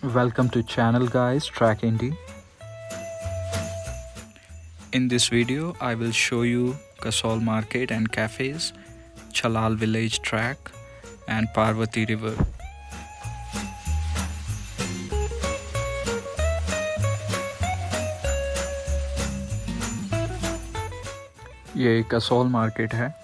Welcome to channel guys, Track Indie. In this video I will show you Kasol market and cafes, Chalal village track and Parvati River. ये Kasol market है।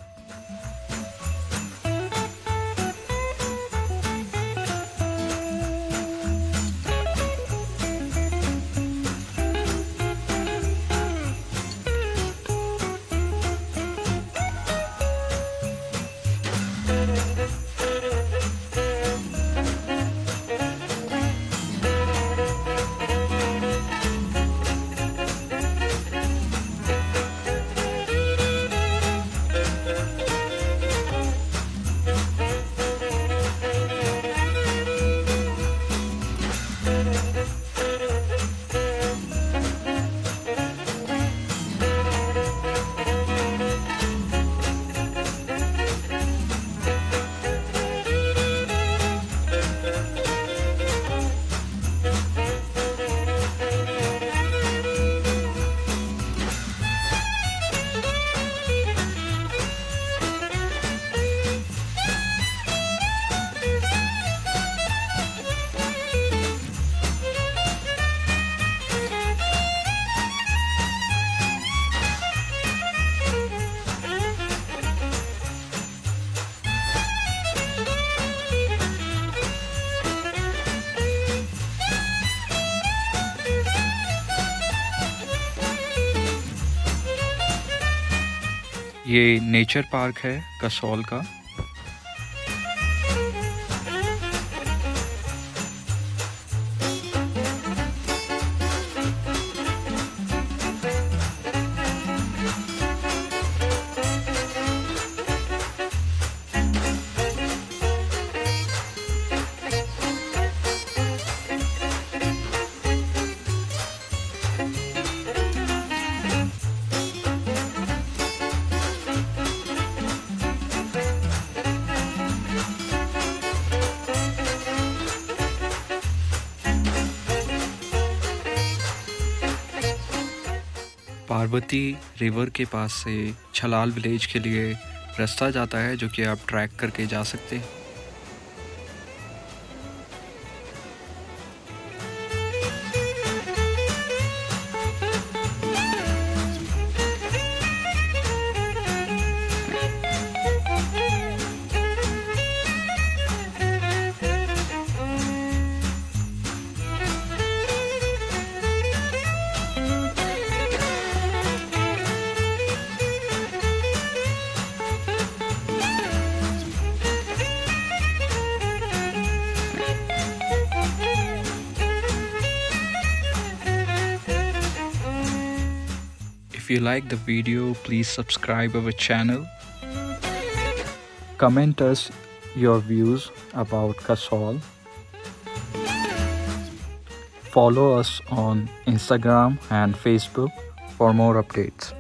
ये nature park है कसौल का। Parvati river के पास से Chhalal village के लिए रास्ता जाता है जो कि आप ट्रैक करके जा सकते हैं। If you like the video, please subscribe our channel. Comment us your views about Kasol. Follow us on Instagram and Facebook for more updates.